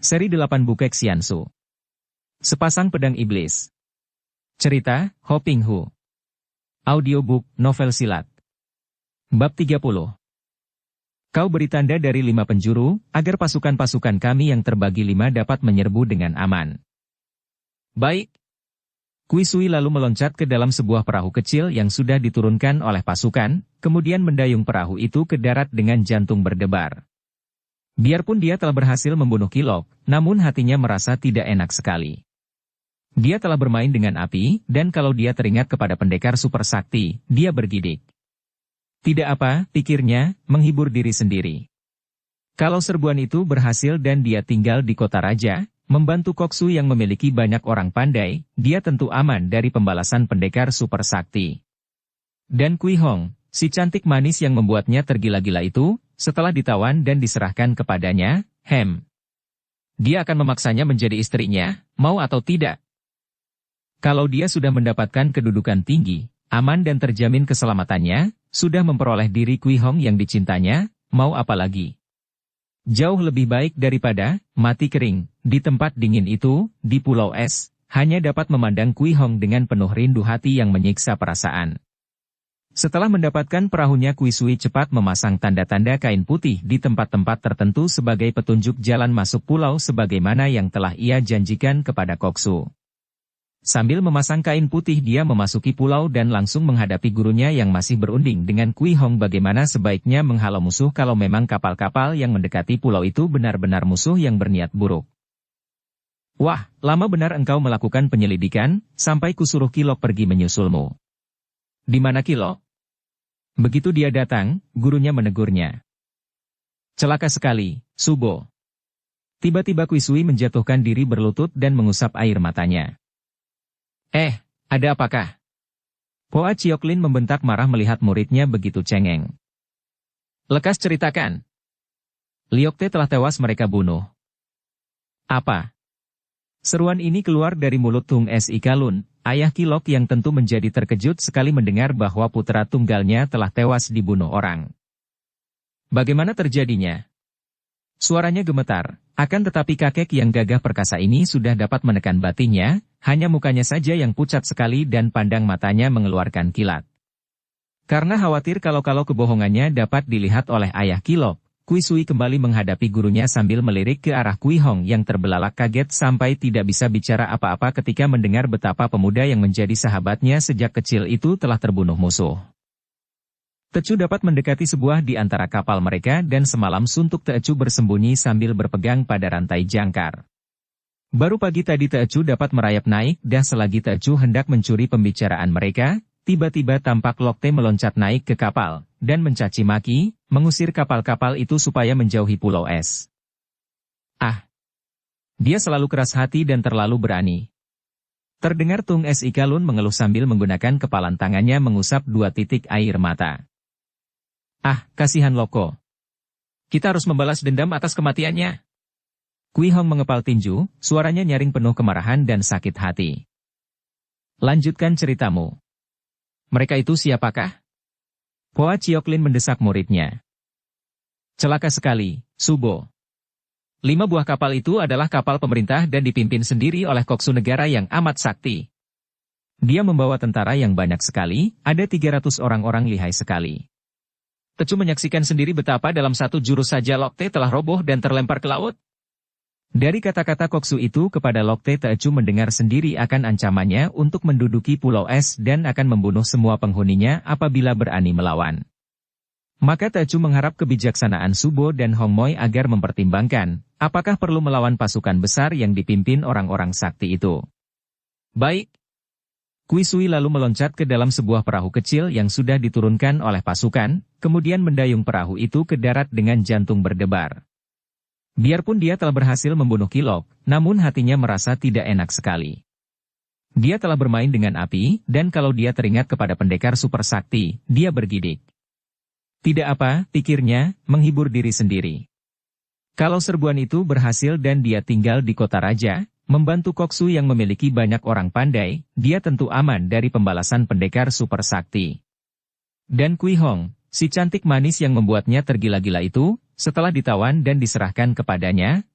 Seri 8 Bukek Xiansu. Sepasang Pedang Iblis. Cerita, Ho Ping Hu. Audiobook, novel silat. Bab 30. Kau beri tanda dari 5 penjuru, agar pasukan-pasukan kami yang terbagi 5 dapat menyerbu dengan aman. Baik. Kui Sui lalu meloncat ke dalam sebuah perahu kecil yang sudah diturunkan oleh pasukan, kemudian mendayung perahu itu ke darat dengan jantung berdebar. Biarpun dia telah berhasil membunuh Kilok, namun hatinya merasa tidak enak sekali. Dia telah bermain dengan api, dan kalau dia teringat kepada pendekar super sakti, dia bergidik. Tidak apa, pikirnya, menghibur diri sendiri. Kalau serbuan itu berhasil dan dia tinggal di kota raja, membantu Koksu yang memiliki banyak orang pandai, dia tentu aman dari pembalasan pendekar super sakti. Dan Kui Hong, si cantik manis yang membuatnya tergila-gila itu, setelah ditawan dan diserahkan kepadanya, dia akan memaksanya menjadi istrinya, mau atau tidak. Kalau dia sudah mendapatkan kedudukan tinggi, aman dan terjamin keselamatannya, sudah memperoleh diri Kui Hong yang dicintanya, mau apa lagi? Jauh lebih baik daripada mati kering di tempat dingin itu, di Pulau Es, hanya dapat memandang Kui Hong dengan penuh rindu hati yang menyiksa perasaan. Setelah mendapatkan perahunya, Kui Sui cepat memasang tanda-tanda kain putih di tempat-tempat tertentu sebagai petunjuk jalan masuk pulau sebagaimana yang telah ia janjikan kepada Koksu. Sambil memasang kain putih dia memasuki pulau dan langsung menghadapi gurunya yang masih berunding dengan Kui Hong bagaimana sebaiknya menghalau musuh kalau memang kapal-kapal yang mendekati pulau itu benar-benar musuh yang berniat buruk. Wah, lama benar engkau melakukan penyelidikan, sampai kusuruh Kilok pergi menyusulmu. Di mana Kilok? Begitu dia datang, gurunya menegurnya. Celaka sekali, Subo. Tiba-tiba Kui Sui menjatuhkan diri berlutut dan mengusap air matanya. Ada apakah? Hoa Chioklin membentak marah melihat muridnya begitu cengeng. Lekas ceritakan. Liokte telah tewas mereka bunuh. Apa? Seruan ini keluar dari mulut Tung Si Kalun, ayah Kilok yang tentu menjadi terkejut sekali mendengar bahwa putra tunggalnya telah tewas dibunuh orang. Bagaimana terjadinya? Suaranya gemetar, akan tetapi kakek yang gagah perkasa ini sudah dapat menekan batinnya, hanya mukanya saja yang pucat sekali dan pandang matanya mengeluarkan kilat. Karena khawatir kalau kebohongannya dapat dilihat oleh ayah Kilok, Kui Sui kembali menghadapi gurunya sambil melirik ke arah Kui Hong yang terbelalak kaget sampai tidak bisa bicara apa-apa ketika mendengar betapa pemuda yang menjadi sahabatnya sejak kecil itu telah terbunuh musuh. Tecu dapat mendekati sebuah di antara kapal mereka dan semalam suntuk Tecu bersembunyi sambil berpegang pada rantai jangkar. Baru pagi tadi Tecu dapat merayap naik dan selagi Tecu hendak mencuri pembicaraan mereka, tiba-tiba tampak Lokte meloncat naik ke kapal, dan mencaci maki, mengusir kapal-kapal itu supaya menjauhi Pulau Es. Dia selalu keras hati dan terlalu berani. Terdengar Tung Si Kalun mengeluh sambil menggunakan kepalan tangannya mengusap 2 titik air mata. Kasihan Loko. Kita harus membalas dendam atas kematiannya. Kui Hong mengepal tinju, suaranya nyaring penuh kemarahan dan sakit hati. Lanjutkan ceritamu. Mereka itu siapakah? Hoa Chioklin mendesak muridnya. Celaka sekali, Subo. 5 buah kapal itu adalah kapal pemerintah dan dipimpin sendiri oleh Koksu negara yang amat sakti. Dia membawa tentara yang banyak sekali, ada 300 orang-orang lihai sekali. Tecu menyaksikan sendiri betapa dalam 1 jurus saja Lokte telah roboh dan terlempar ke laut. Dari kata-kata Koksu itu kepada Lokte, Tecu mendengar sendiri akan ancamannya untuk menduduki Pulau Es dan akan membunuh semua penghuninya apabila berani melawan. Maka Tecu mengharap kebijaksanaan Subo dan Hong Moi agar mempertimbangkan, apakah perlu melawan pasukan besar yang dipimpin orang-orang sakti itu. Baik. Kui Sui lalu meloncat ke dalam sebuah perahu kecil yang sudah diturunkan oleh pasukan, kemudian mendayung perahu itu ke darat dengan jantung berdebar. Biarpun dia telah berhasil membunuh Kilok, namun hatinya merasa tidak enak sekali. Dia telah bermain dengan api, dan kalau dia teringat kepada pendekar super sakti, dia bergidik. Tidak apa, pikirnya, menghibur diri sendiri. Kalau serbuan itu berhasil dan dia tinggal di kota raja, membantu Koksu yang memiliki banyak orang pandai, dia tentu aman dari pembalasan pendekar super sakti. Dan Kui Hong, si cantik manis yang membuatnya tergila-gila itu, setelah ditawan dan diserahkan kepadanya,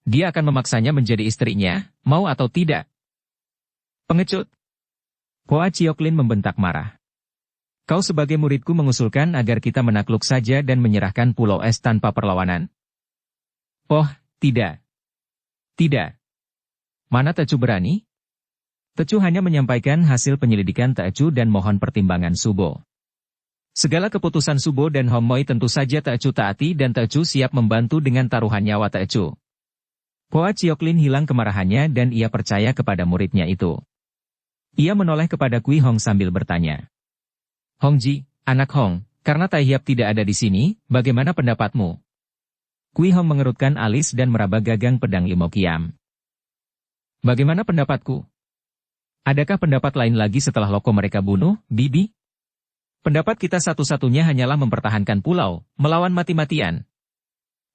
dia akan memaksanya menjadi istrinya, mau atau tidak. Pengecut. Hoa Chioklin membentak marah. Kau sebagai muridku mengusulkan agar kita menakluk saja dan menyerahkan Pulau Es tanpa perlawanan. Oh, tidak. Tidak. Mana Tecu berani? Tecu hanya menyampaikan hasil penyelidikan Tecu dan mohon pertimbangan Subo. Segala keputusan Subo dan Hong Moi tentu saja Tecu taati dan Tecu siap membantu dengan taruhan nyawa Tecu. Hoa Chioklin hilang kemarahannya dan ia percaya kepada muridnya itu. Ia menoleh kepada Kui Hong sambil bertanya. Hongji, anak Hong, karena Tai Hiap tidak ada di sini, bagaimana pendapatmu? Kui Hong mengerutkan alis dan meraba gagang pedang Limau Kiam. Bagaimana pendapatku? Adakah pendapat lain lagi setelah loko mereka bunuh, Bibi? Pendapat kita satu-satunya hanyalah mempertahankan pulau, melawan mati-matian.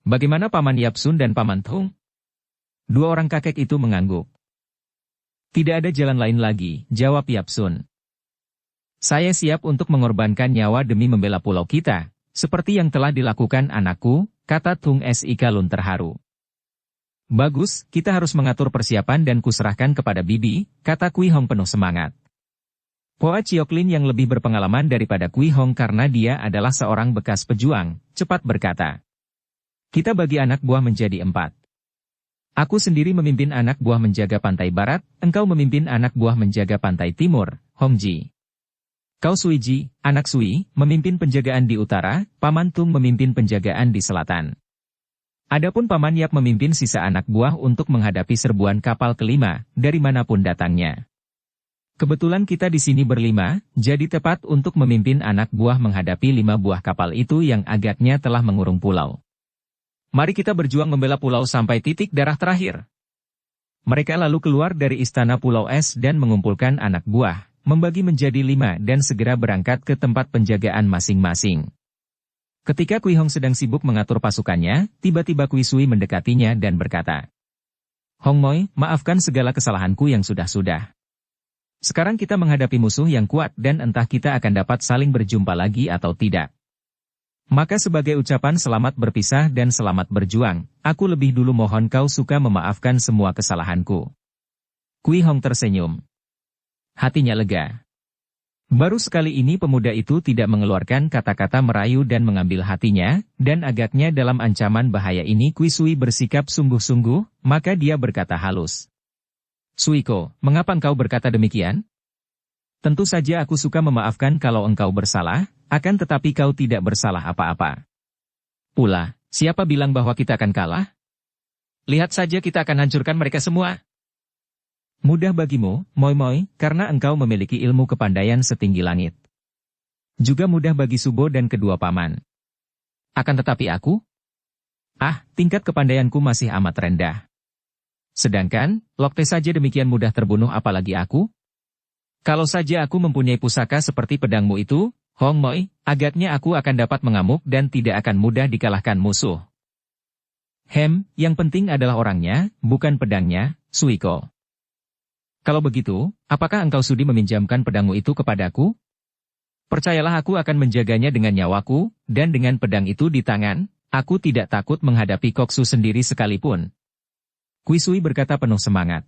Bagaimana Paman Yapsun dan Paman Tung? Dua orang kakek itu mengangguk. Tidak ada jalan lain lagi, jawab Yapsun. Saya siap untuk mengorbankan nyawa demi membela pulau kita, seperti yang telah dilakukan anakku, kata Tung Si Kalun terharu. Bagus, kita harus mengatur persiapan dan kuserahkan kepada Bibi, kata Kui Hong penuh semangat. Hoa Chioklin yang lebih berpengalaman daripada Kui Hong karena dia adalah seorang bekas pejuang, cepat berkata. Kita bagi anak buah menjadi 4. Aku sendiri memimpin anak buah menjaga pantai barat, engkau memimpin anak buah menjaga pantai timur, Hongji. Kau Suiji, anak Sui, memimpin penjagaan di utara, Paman Tung memimpin penjagaan di selatan. Adapun Paman Yap memimpin sisa anak buah untuk menghadapi serbuan kapal kelima, dari manapun datangnya. Kebetulan kita di sini berlima, jadi tepat untuk memimpin anak buah menghadapi 5 buah kapal itu yang agaknya telah mengurung pulau. Mari kita berjuang membela pulau sampai titik darah terakhir. Mereka lalu keluar dari istana Pulau Es dan mengumpulkan anak buah, membagi menjadi 5 dan segera berangkat ke tempat penjagaan masing-masing. Ketika Kui Hong sedang sibuk mengatur pasukannya, tiba-tiba Kui Sui mendekatinya dan berkata, Hong Moi, maafkan segala kesalahanku yang sudah-sudah. Sekarang kita menghadapi musuh yang kuat dan entah kita akan dapat saling berjumpa lagi atau tidak. Maka sebagai ucapan selamat berpisah dan selamat berjuang, aku lebih dulu mohon kau suka memaafkan semua kesalahanku. Kui Hong tersenyum. Hatinya lega. Baru sekali ini pemuda itu tidak mengeluarkan kata-kata merayu dan mengambil hatinya, dan agaknya dalam ancaman bahaya ini Kui Sui bersikap sungguh-sungguh, maka dia berkata halus. Suiko, mengapa engkau berkata demikian? Tentu saja aku suka memaafkan kalau engkau bersalah, akan tetapi kau tidak bersalah apa-apa. Pula, siapa bilang bahwa kita akan kalah? Lihat saja kita akan hancurkan mereka semua. Mudah bagimu, Moi Moi, karena engkau memiliki ilmu kepandaian setinggi langit. Juga mudah bagi Subo dan kedua paman. Akan tetapi aku? Tingkat kepandaianku masih amat rendah. Sedangkan, Lokte saja demikian mudah terbunuh apalagi aku? Kalau saja aku mempunyai pusaka seperti pedangmu itu, Hong Moi, agaknya aku akan dapat mengamuk dan tidak akan mudah dikalahkan musuh. Yang penting adalah orangnya, bukan pedangnya, Suiko. Kalau begitu, apakah engkau sudi meminjamkan pedangmu itu kepadaku? Percayalah aku akan menjaganya dengan nyawaku, dan dengan pedang itu di tangan, aku tidak takut menghadapi Koksu sendiri sekalipun. Kui Sui berkata penuh semangat.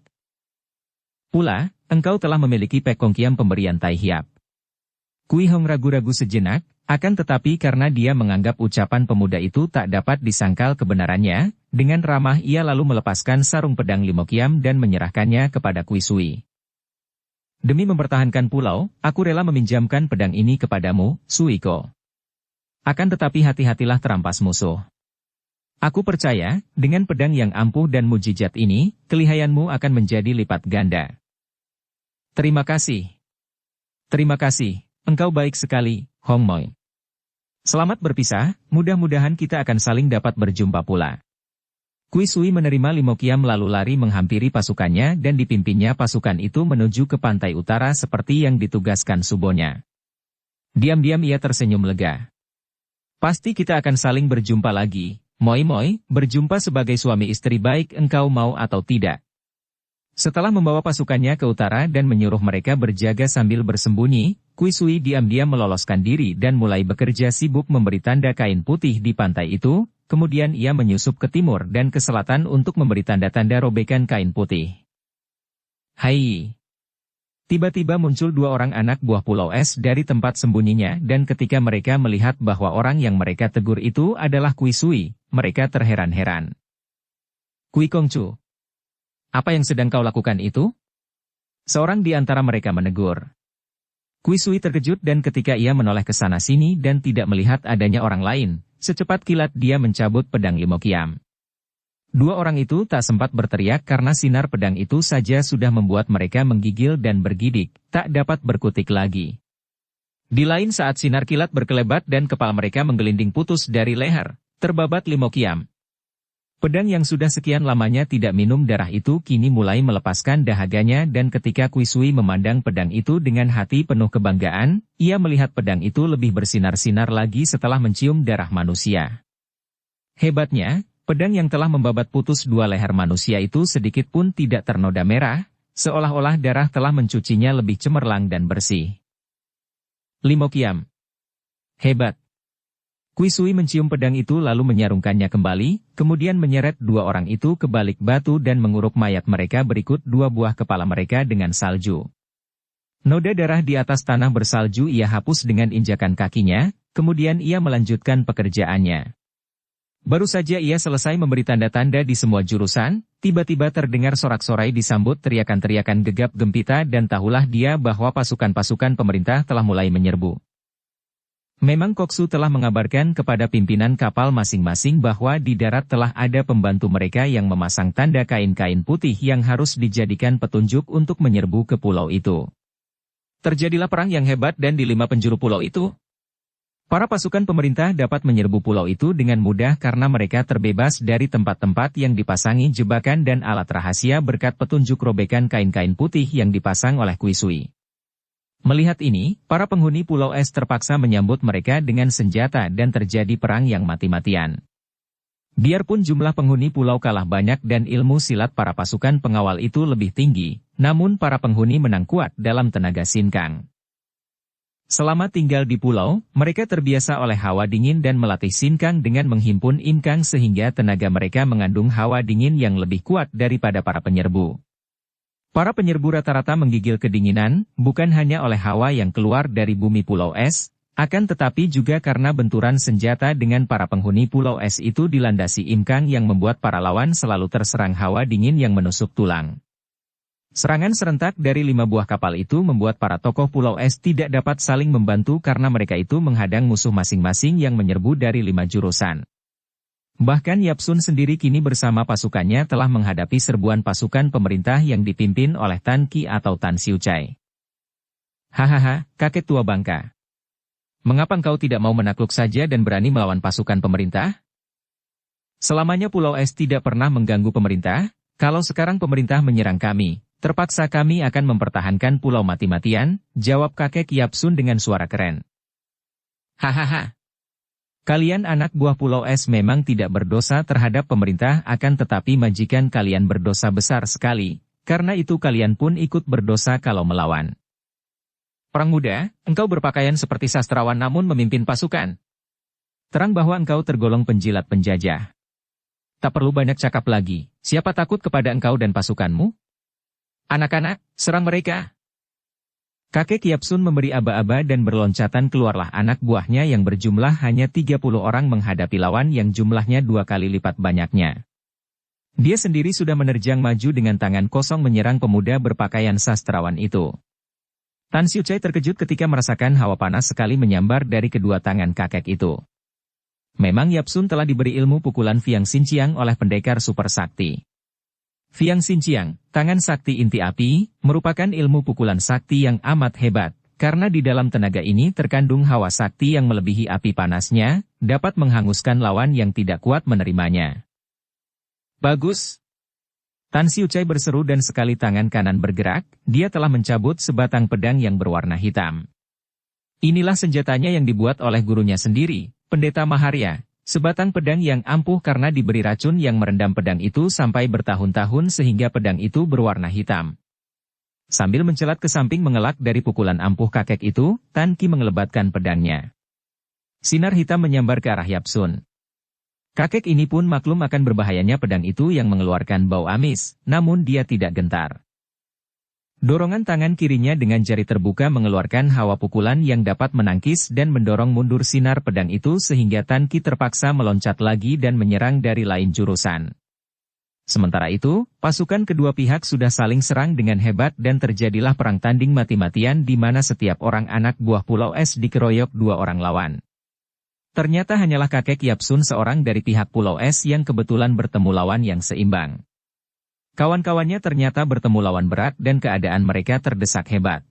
Pula, engkau telah memiliki pekongkiam pemberian Tai Hiap. Kui Hong ragu-ragu sejenak, akan tetapi karena dia menganggap ucapan pemuda itu tak dapat disangkal kebenarannya, dengan ramah ia lalu melepaskan sarung pedang Limau Kiam dan menyerahkannya kepada Kui Sui. Demi mempertahankan pulau, aku rela meminjamkan pedang ini kepadamu, Suiko. Akan tetapi hati-hatilah terampas musuh. Aku percaya, dengan pedang yang ampuh dan mujizat ini, kelihayanmu akan menjadi lipat ganda. Terima kasih. Terima kasih, engkau baik sekali, Hong Moi. Selamat berpisah, mudah-mudahan kita akan saling dapat berjumpa pula. Kui Sui menerima Limau Kiam lalu lari menghampiri pasukannya dan dipimpinnya pasukan itu menuju ke pantai utara seperti yang ditugaskan Subonya. Diam-diam ia tersenyum lega. Pasti kita akan saling berjumpa lagi, Moi Moi, berjumpa sebagai suami istri baik engkau mau atau tidak. Setelah membawa pasukannya ke utara dan menyuruh mereka berjaga sambil bersembunyi, Kui Sui diam-diam meloloskan diri dan mulai bekerja sibuk memberi tanda kain putih di pantai itu, kemudian ia menyusup ke timur dan ke selatan untuk memberi tanda-tanda robekan kain putih. Hai! Tiba-tiba muncul dua orang anak buah Pulau Es dari tempat sembunyinya dan ketika mereka melihat bahwa orang yang mereka tegur itu adalah Kui Sui, mereka terheran-heran. Kui Kongcu, apa yang sedang kau lakukan itu? Seorang di antara mereka menegur. Kui Sui terkejut dan ketika ia menoleh ke sana-sini dan tidak melihat adanya orang lain, secepat kilat dia mencabut pedang Limo Qiam. Dua orang itu tak sempat berteriak karena sinar pedang itu saja sudah membuat mereka menggigil dan bergidik, tak dapat berkutik lagi. Di lain saat sinar kilat berkelebat dan kepala mereka menggelinding putus dari leher, terbabat Limo Qiam. Pedang yang sudah sekian lamanya tidak minum darah itu kini mulai melepaskan dahaganya dan ketika Kui Sui memandang pedang itu dengan hati penuh kebanggaan, ia melihat pedang itu lebih bersinar-sinar lagi setelah mencium darah manusia. Hebatnya, pedang yang telah membabat putus dua leher manusia itu sedikit pun tidak ternoda merah, seolah-olah darah telah mencucinya lebih cemerlang dan bersih. Limo Qiam. Hebat. Kui Sui mencium pedang itu lalu menyarungkannya kembali, kemudian menyeret dua orang itu ke balik batu dan menguruk mayat mereka berikut dua buah kepala mereka dengan salju. Noda darah di atas tanah bersalju ia hapus dengan injakan kakinya, kemudian ia melanjutkan pekerjaannya. Baru saja ia selesai memberi tanda-tanda di semua jurusan, tiba-tiba terdengar sorak-sorai disambut teriakan-teriakan gegap gempita dan tahulah dia bahwa pasukan-pasukan pemerintah telah mulai menyerbu. Memang Koksu telah mengabarkan kepada pimpinan kapal masing-masing bahwa di darat telah ada pembantu mereka yang memasang tanda kain-kain putih yang harus dijadikan petunjuk untuk menyerbu ke pulau itu. Terjadilah perang yang hebat dan di 5 penjuru pulau itu. Para pasukan pemerintah dapat menyerbu pulau itu dengan mudah karena mereka terbebas dari tempat-tempat yang dipasangi jebakan dan alat rahasia berkat petunjuk robekan kain-kain putih yang dipasang oleh Kui Sui. Melihat ini, para penghuni Pulau Es terpaksa menyambut mereka dengan senjata dan terjadi perang yang mati-matian. Biarpun jumlah penghuni pulau kalah banyak dan ilmu silat para pasukan pengawal itu lebih tinggi, namun para penghuni menang kuat dalam tenaga sinkang. Selama tinggal di pulau, mereka terbiasa oleh hawa dingin dan melatih sinkang dengan menghimpun imkang sehingga tenaga mereka mengandung hawa dingin yang lebih kuat daripada para penyerbu. Para penyerbu rata-rata menggigil kedinginan, bukan hanya oleh hawa yang keluar dari bumi Pulau Es, akan tetapi juga karena benturan senjata dengan para penghuni Pulau Es itu dilandasi imkang yang membuat para lawan selalu terserang hawa dingin yang menusuk tulang. Serangan serentak dari 5 buah kapal itu membuat para tokoh Pulau Es tidak dapat saling membantu karena mereka itu menghadang musuh masing-masing yang menyerbu dari 5 jurusan. Bahkan Yapsun sendiri kini bersama pasukannya telah menghadapi serbuan pasukan pemerintah yang dipimpin oleh Tan Qi atau Tan Xiucai. Hahaha, kakek tua bangka. Mengapa engkau tidak mau menakluk saja dan berani melawan pasukan pemerintah? Selamanya Pulau Es tidak pernah mengganggu pemerintah, kalau sekarang pemerintah menyerang kami, terpaksa kami akan mempertahankan pulau mati-matian, jawab kakek Yapsun dengan suara keren. Hahaha. Kalian anak buah Pulau Es memang tidak berdosa terhadap pemerintah akan tetapi majikan kalian berdosa besar sekali, karena itu kalian pun ikut berdosa kalau melawan. Orang muda, engkau berpakaian seperti sastrawan namun memimpin pasukan. Terang bahwa engkau tergolong penjilat penjajah. Tak perlu banyak cakap lagi, siapa takut kepada engkau dan pasukanmu? Anak-anak, serang mereka. Kakek Yapsun memberi aba-aba dan berloncatan keluarlah anak buahnya yang berjumlah hanya 30 orang menghadapi lawan yang jumlahnya 2 kali lipat banyaknya. Dia sendiri sudah menerjang maju dengan tangan kosong menyerang pemuda berpakaian sastrawan itu. Tan Xiucai terkejut ketika merasakan hawa panas sekali menyambar dari kedua tangan kakek itu. Memang Yapsun telah diberi ilmu pukulan Fiang Xinjiang oleh pendekar super sakti. Fiang Xinjiang, tangan sakti inti api, merupakan ilmu pukulan sakti yang amat hebat, karena di dalam tenaga ini terkandung hawa sakti yang melebihi api panasnya, dapat menghanguskan lawan yang tidak kuat menerimanya. Bagus! Tan Xiucai berseru dan sekali tangan kanan bergerak, dia telah mencabut sebatang pedang yang berwarna hitam. Inilah senjatanya yang dibuat oleh gurunya sendiri, Pendeta Maharya. Sebatang pedang yang ampuh karena diberi racun yang merendam pedang itu sampai bertahun-tahun sehingga pedang itu berwarna hitam. Sambil mencelat ke samping mengelak dari pukulan ampuh kakek itu, Tan Ki mengelebatkan pedangnya. Sinar hitam menyambar ke arah Yap Sun. Kakek ini pun maklum akan berbahayanya pedang itu yang mengeluarkan bau amis, namun dia tidak gentar. Dorongan tangan kirinya dengan jari terbuka mengeluarkan hawa pukulan yang dapat menangkis dan mendorong mundur sinar pedang itu sehingga Tan Ki terpaksa meloncat lagi dan menyerang dari lain jurusan. Sementara itu, pasukan kedua pihak sudah saling serang dengan hebat dan terjadilah perang tanding mati-matian di mana setiap orang anak buah Pulau Es dikeroyok dua orang lawan. Ternyata hanyalah kakek Yap Sun seorang dari pihak Pulau Es yang kebetulan bertemu lawan yang seimbang. Kawan-kawannya ternyata bertemu lawan berat dan keadaan mereka terdesak hebat.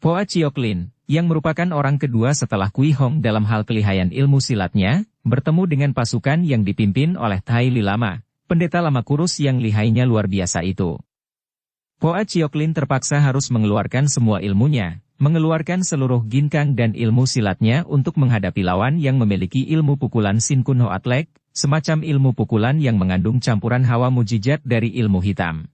Poa Chiok Lin, yang merupakan orang kedua setelah Kui Hong dalam hal kelihayan ilmu silatnya, bertemu dengan pasukan yang dipimpin oleh Tai Li Lama, pendeta lama kurus yang lihainya luar biasa itu. Poa Chiok Lin terpaksa harus mengeluarkan semua ilmunya, mengeluarkan seluruh ginkang dan ilmu silatnya untuk menghadapi lawan yang memiliki ilmu pukulan Sin Kun Ho Atlek, semacam ilmu pukulan yang mengandung campuran hawa mujizat dari ilmu hitam.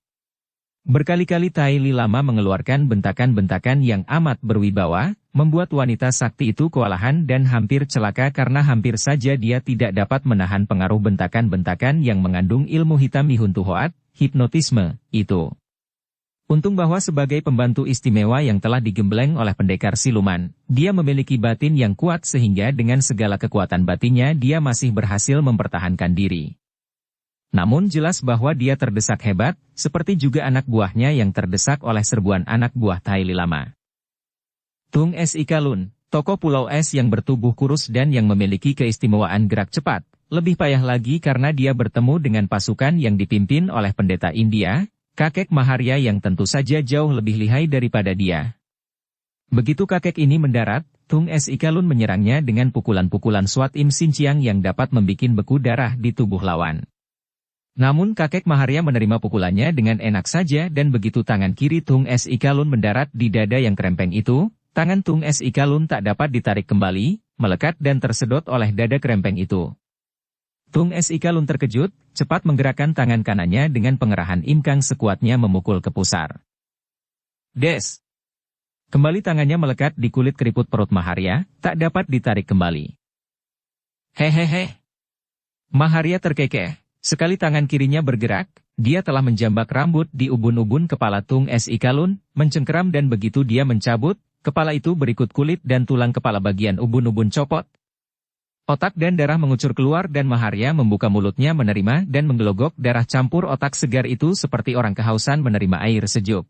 Berkali-kali Tai Li Lama mengeluarkan bentakan-bentakan yang amat berwibawa, membuat wanita sakti itu kewalahan dan hampir celaka karena hampir saja dia tidak dapat menahan pengaruh bentakan-bentakan yang mengandung ilmu hitam Mihun Tuhoat, hipnotisme, itu. Untung bahwa sebagai pembantu istimewa yang telah digembleng oleh pendekar siluman, dia memiliki batin yang kuat sehingga dengan segala kekuatan batinnya dia masih berhasil mempertahankan diri. Namun jelas bahwa dia terdesak hebat, seperti juga anak buahnya yang terdesak oleh serbuan anak buah Tai Li Lama. Tung Es Ikalun, tokoh Pulau Es yang bertubuh kurus dan yang memiliki keistimewaan gerak cepat, lebih payah lagi karena dia bertemu dengan pasukan yang dipimpin oleh pendeta India, kakek Maharya yang tentu saja jauh lebih lihai daripada dia. Begitu kakek ini mendarat, Tung Es Ikalun menyerangnya dengan pukulan-pukulan Swat Im Sinciang yang dapat membikin beku darah di tubuh lawan. Namun kakek Maharya menerima pukulannya dengan enak saja dan begitu tangan kiri Tung Es Ikalun mendarat di dada yang krempeng itu, tangan Tung Es Ikalun tak dapat ditarik kembali, melekat dan tersedot oleh dada krempeng itu. Tung Es Ikalun terkejut, cepat menggerakkan tangan kanannya dengan pengerahan imkang sekuatnya memukul ke pusar. Des! Kembali tangannya melekat di kulit keriput perut Maharya, tak dapat ditarik kembali. Hehehe! Maharya terkekeh. Sekali tangan kirinya bergerak, dia telah menjambak rambut di ubun-ubun kepala Tung Es Ikalun, mencengkeram dan begitu dia mencabut, kepala itu berikut kulit dan tulang kepala bagian ubun-ubun copot. Otak dan darah mengucur keluar dan Maharya membuka mulutnya menerima dan menggelogok darah campur otak segar itu seperti orang kehausan menerima air sejuk.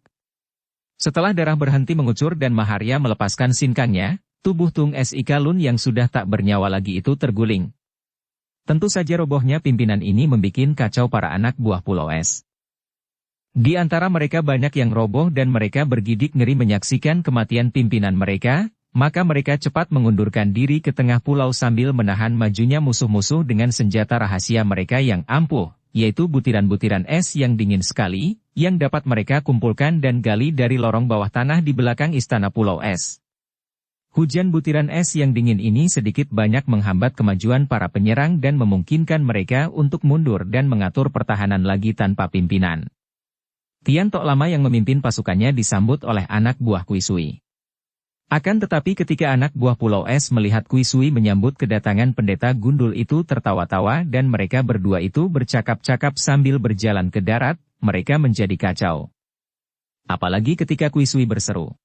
Setelah darah berhenti mengucur dan Maharya melepaskan sinkangnya, tubuh Tung Es Ikalun yang sudah tak bernyawa lagi itu terguling. Tentu saja robohnya pimpinan ini membikin kacau para anak buah Pulau Es. Di antara mereka banyak yang roboh dan mereka bergidik ngeri menyaksikan kematian pimpinan mereka, maka mereka cepat mengundurkan diri ke tengah pulau sambil menahan majunya musuh-musuh dengan senjata rahasia mereka yang ampuh, yaitu butiran-butiran es yang dingin sekali, yang dapat mereka kumpulkan dan gali dari lorong bawah tanah di belakang istana Pulau Es. Hujan butiran es yang dingin ini sedikit banyak menghambat kemajuan para penyerang dan memungkinkan mereka untuk mundur dan mengatur pertahanan lagi tanpa pimpinan. Tian Tok Lama yang memimpin pasukannya disambut oleh anak buah Kui Sui. Akan tetapi ketika anak buah Pulau Es melihat Kui Sui menyambut kedatangan pendeta gundul itu tertawa-tawa dan mereka berdua itu bercakap-cakap sambil berjalan ke darat, mereka menjadi kacau. Apalagi ketika Kui Sui berseru.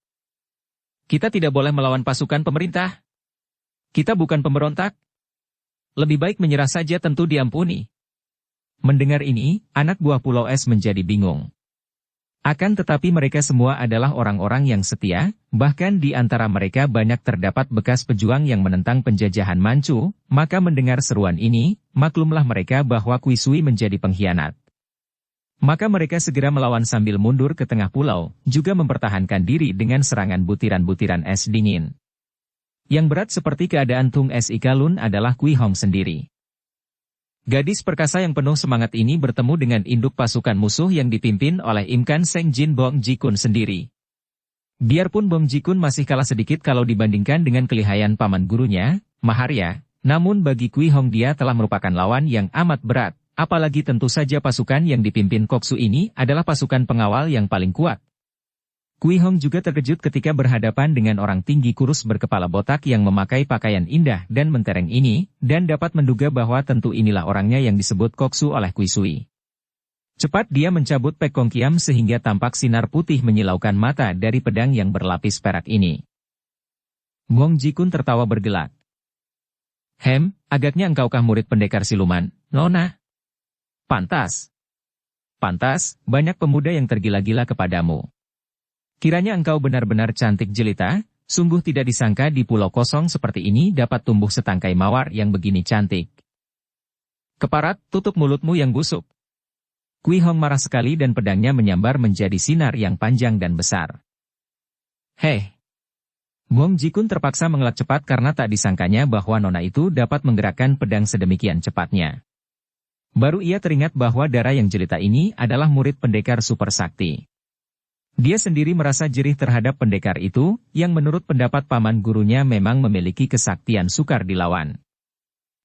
Kita tidak boleh melawan pasukan pemerintah. Kita bukan pemberontak. Lebih baik menyerah saja tentu diampuni. Mendengar ini, anak buah Pulau Es menjadi bingung. Akan tetapi mereka semua adalah orang-orang yang setia, bahkan di antara mereka banyak terdapat bekas pejuang yang menentang penjajahan Manchu, maka mendengar seruan ini, maklumlah mereka bahwa Kui Sui menjadi pengkhianat. Maka mereka segera melawan sambil mundur ke tengah pulau, juga mempertahankan diri dengan serangan butiran-butiran es dingin. Yang berat seperti keadaan Tung Es Ikalun adalah Kui Hong sendiri. Gadis perkasa yang penuh semangat ini bertemu dengan induk pasukan musuh yang dipimpin oleh Imkan Seng Jin Bong Jikun sendiri. Biarpun Bong Jikun masih kalah sedikit kalau dibandingkan dengan kelihayan paman gurunya, Maharya, namun bagi Kui Hong dia telah merupakan lawan yang amat berat. Apalagi tentu saja pasukan yang dipimpin Koksu ini adalah pasukan pengawal yang paling kuat. Kui Hong juga terkejut ketika berhadapan dengan orang tinggi kurus berkepala botak yang memakai pakaian indah dan mentereng ini, dan dapat menduga bahwa tentu inilah orangnya yang disebut Koksu oleh Kui Sui. Cepat dia mencabut Pek Kong Kiam sehingga tampak sinar putih menyilaukan mata dari pedang yang berlapis perak ini. Wong Jikun tertawa bergelak. Agaknya engkaukah murid pendekar siluman, Nona? Pantas. Pantas, banyak pemuda yang tergila-gila kepadamu. Kiranya engkau benar-benar cantik jelita, sungguh tidak disangka di pulau kosong seperti ini dapat tumbuh setangkai mawar yang begini cantik. Keparat, tutup mulutmu yang busuk. Kui Hong marah sekali dan pedangnya menyambar menjadi sinar yang panjang dan besar. Wong Jikun terpaksa mengelak cepat karena tak disangkanya bahwa nona itu dapat menggerakkan pedang sedemikian cepatnya. Baru ia teringat bahwa darah yang jelita ini adalah murid pendekar super sakti. Dia sendiri merasa jerih terhadap pendekar itu, yang menurut pendapat paman gurunya memang memiliki kesaktian sukar dilawan.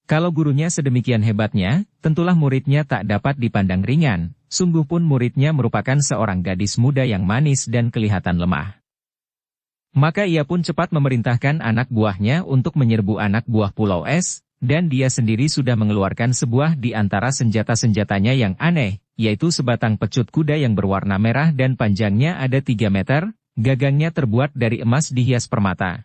Kalau gurunya sedemikian hebatnya, tentulah muridnya tak dapat dipandang ringan, sungguh pun muridnya merupakan seorang gadis muda yang manis dan kelihatan lemah. Maka ia pun cepat memerintahkan anak buahnya untuk menyerbu anak buah Pulau Es, dan dia sendiri sudah mengeluarkan sebuah di antara senjata-senjatanya yang aneh, yaitu sebatang pecut kuda yang berwarna merah dan panjangnya ada 3 meter, gagangnya terbuat dari emas dihias permata.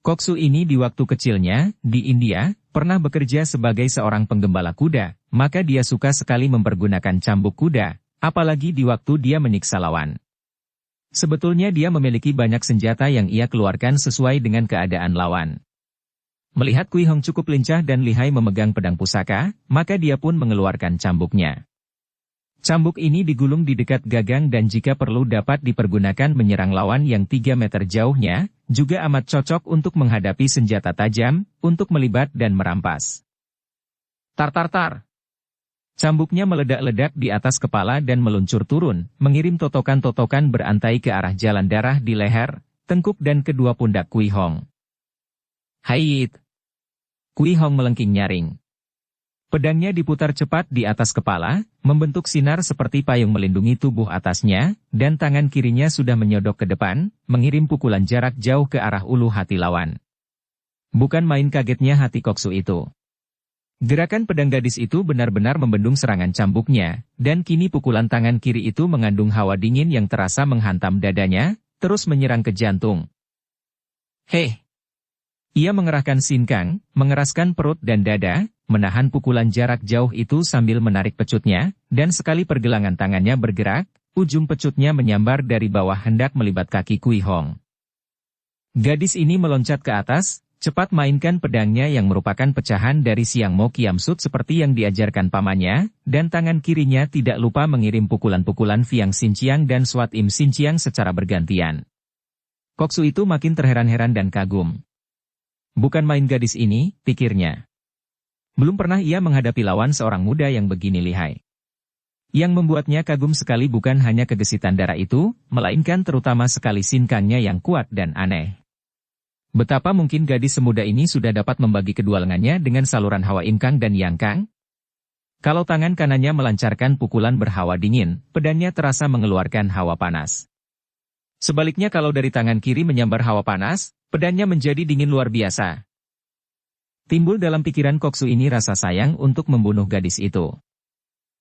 Koksu ini di waktu kecilnya, di India, pernah bekerja sebagai seorang penggembala kuda, maka dia suka sekali mempergunakan cambuk kuda, apalagi di waktu dia menyiksa lawan. Sebetulnya dia memiliki banyak senjata yang ia keluarkan sesuai dengan keadaan lawan. Melihat Kui Hong cukup lincah dan lihai memegang pedang pusaka, maka dia pun mengeluarkan cambuknya. Cambuk ini digulung di dekat gagang dan jika perlu dapat dipergunakan menyerang lawan yang 3 meter jauhnya, juga amat cocok untuk menghadapi senjata tajam, untuk melibat dan merampas. Tar. Cambuknya meledak-ledak di atas kepala dan meluncur turun, mengirim totokan-totokan berantai ke arah jalan darah di leher, tengkuk dan kedua pundak Kui Hong. Hait! Kui Hong melengking nyaring. Pedangnya diputar cepat di atas kepala, membentuk sinar seperti payung melindungi tubuh atasnya, dan tangan kirinya sudah menyodok ke depan, mengirim pukulan jarak jauh ke arah ulu hati lawan. Bukan main kagetnya hati Koksu itu. Gerakan pedang gadis itu benar-benar membendung serangan cambuknya, dan kini pukulan tangan kiri itu mengandung hawa dingin yang terasa menghantam dadanya, terus menyerang ke jantung. Ia mengerahkan sinkang, mengeraskan perut dan dada, menahan pukulan jarak jauh itu sambil menarik pecutnya, dan sekali pergelangan tangannya bergerak, ujung pecutnya menyambar dari bawah hendak melibat kaki Kui Hong. Gadis ini meloncat ke atas, cepat mainkan pedangnya yang merupakan pecahan dari Siang Mo Kiam Sut seperti yang diajarkan pamannya, dan tangan kirinya tidak lupa mengirim pukulan-pukulan Fiang Xinjiang dan Swat Im Xinjiang secara bergantian. Koksu itu makin terheran-heran dan kagum. Bukan main gadis ini, pikirnya. Belum pernah ia menghadapi lawan seorang muda yang begini lihai. Yang membuatnya kagum sekali bukan hanya kegesitan darah itu, melainkan terutama sekali sinkangnya yang kuat dan aneh. Betapa mungkin gadis semuda ini sudah dapat membagi kedua lengannya dengan saluran hawa Imkang dan Yangkang? Kalau tangan kanannya melancarkan pukulan berhawa dingin, pedangnya terasa mengeluarkan hawa panas. Sebaliknya kalau dari tangan kiri menyambar hawa panas, pedangnya menjadi dingin luar biasa. Timbul dalam pikiran Koksu ini rasa sayang untuk membunuh gadis itu.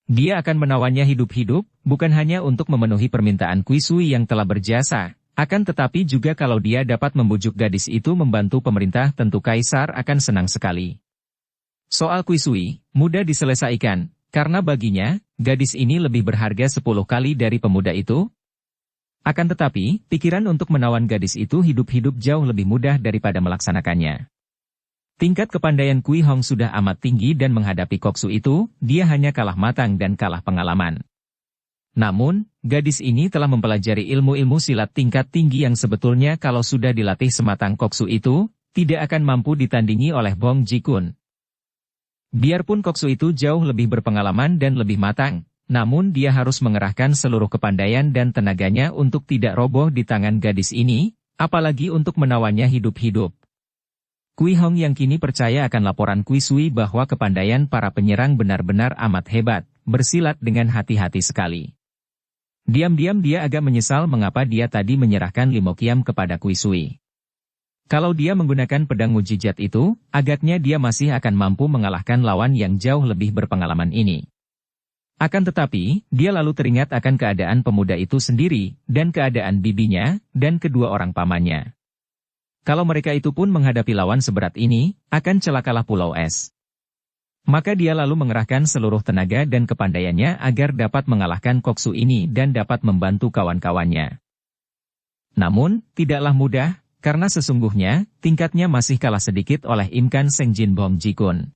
Dia akan menawannya hidup-hidup, bukan hanya untuk memenuhi permintaan Kui Sui yang telah berjasa, akan tetapi juga kalau dia dapat membujuk gadis itu membantu pemerintah tentu Kaisar akan senang sekali. Soal Kui Sui, mudah diselesaikan, karena baginya, gadis ini lebih berharga 10 kali dari pemuda itu. Akan tetapi, pikiran untuk menawan gadis itu hidup-hidup jauh lebih mudah daripada melaksanakannya. Tingkat kepandaian Kui Hong sudah amat tinggi dan menghadapi Koksu itu, dia hanya kalah matang dan kalah pengalaman. Namun, gadis ini telah mempelajari ilmu-ilmu silat tingkat tinggi yang sebetulnya kalau sudah dilatih sematang Koksu itu, tidak akan mampu ditandingi oleh Bong Jikun. Biarpun Koksu itu jauh lebih berpengalaman dan lebih matang, namun dia harus mengerahkan seluruh kepandaian dan tenaganya untuk tidak roboh di tangan gadis ini, apalagi untuk menawannya hidup-hidup. Kui Hong yang kini percaya akan laporan Kui Sui bahwa kepandaian para penyerang benar-benar amat hebat, bersilat dengan hati-hati sekali. Diam-diam dia agak menyesal mengapa dia tadi menyerahkan Limo Qiam kepada Kui Sui. Kalau dia menggunakan pedang mujizat itu, agaknya dia masih akan mampu mengalahkan lawan yang jauh lebih berpengalaman ini. Akan tetapi, dia lalu teringat akan keadaan pemuda itu sendiri, dan keadaan bibinya, dan kedua orang pamannya. Kalau mereka itu pun menghadapi lawan seberat ini, akan celakalah Pulau Es. Maka dia lalu mengerahkan seluruh tenaga dan kepandaiannya agar dapat mengalahkan Koksu ini dan dapat membantu kawan-kawannya. Namun, tidaklah mudah, karena sesungguhnya, tingkatnya masih kalah sedikit oleh Imkan Sengjin Bong Jikun.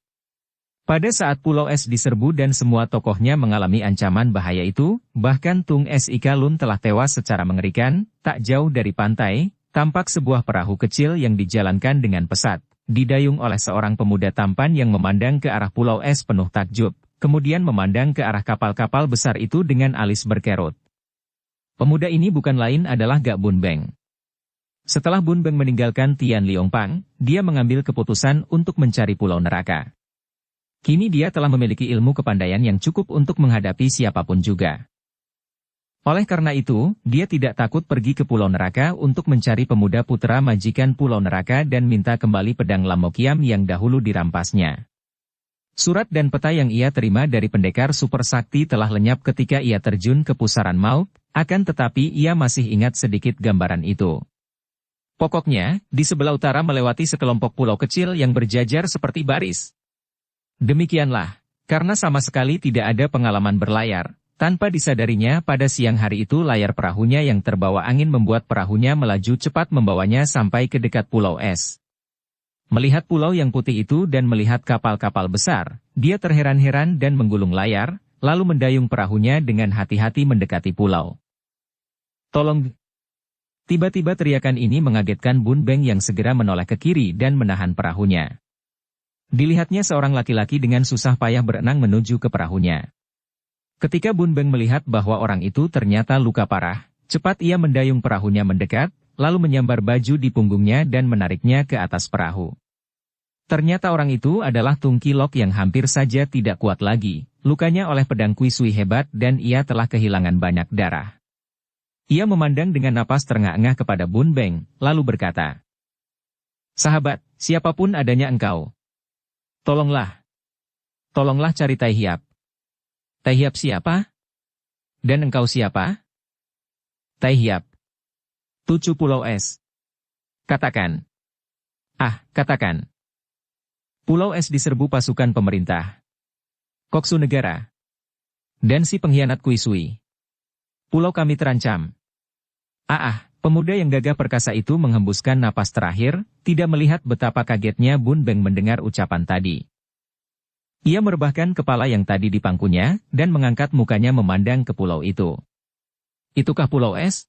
Pada saat Pulau Es diserbu dan semua tokohnya mengalami ancaman bahaya itu, bahkan Tung Es Ika Lun telah tewas secara mengerikan, tak jauh dari pantai, tampak sebuah perahu kecil yang dijalankan dengan pesat, didayung oleh seorang pemuda tampan yang memandang ke arah Pulau Es penuh takjub, kemudian memandang ke arah kapal-kapal besar itu dengan alis berkerut. Pemuda ini bukan lain adalah Gak Bun Beng. Setelah Bun Beng meninggalkan Tian Liong Pang, dia mengambil keputusan untuk mencari Pulau Neraka. Kini dia telah memiliki ilmu kepandaian yang cukup untuk menghadapi siapapun juga. Oleh karena itu, dia tidak takut pergi ke Pulau Neraka untuk mencari pemuda putra majikan Pulau Neraka dan minta kembali pedang Lamo Qiam yang dahulu dirampasnya. Surat dan peta yang ia terima dari pendekar super sakti telah lenyap ketika ia terjun ke pusaran maut, akan tetapi ia masih ingat sedikit gambaran itu. Pokoknya, di sebelah utara melewati sekelompok pulau kecil yang berjajar seperti baris. Demikianlah, karena sama sekali tidak ada pengalaman berlayar, tanpa disadarinya pada siang hari itu layar perahunya yang terbawa angin membuat perahunya melaju cepat membawanya sampai ke dekat Pulau Es. Melihat pulau yang putih itu dan melihat kapal-kapal besar, dia terheran-heran dan menggulung layar, lalu mendayung perahunya dengan hati-hati mendekati pulau. Tolong! Tiba-tiba teriakan ini mengagetkan Bun Beng yang segera menoleh ke kiri dan menahan perahunya. Dilihatnya seorang laki-laki dengan susah payah berenang menuju ke perahunya. Ketika Bun Beng melihat bahwa orang itu ternyata luka parah, cepat ia mendayung perahunya mendekat, lalu menyambar baju di punggungnya dan menariknya ke atas perahu. Ternyata orang itu adalah Tung Kilok yang hampir saja tidak kuat lagi, lukanya oleh pedang Kui Sui hebat dan ia telah kehilangan banyak darah. Ia memandang dengan napas terengah-engah kepada Bun Beng, lalu berkata, "Sahabat, siapapun adanya engkau. Tolonglah. Tolonglah cari Tai Hiap." Tai Hiap siapa? Dan engkau siapa? Tai Hiap. Tucu Pulau Es. Katakan. Katakan. Pulau Es diserbu pasukan pemerintah. Koksu negara. Dan si pengkhianat Kui Sui. Pulau kami terancam. Pemuda yang gagah perkasa itu menghembuskan napas terakhir, tidak melihat betapa kagetnya Bun Beng mendengar ucapan tadi. Ia merebahkan kepala yang tadi di pangkunya, dan mengangkat mukanya memandang ke pulau itu. Itukah Pulau Es?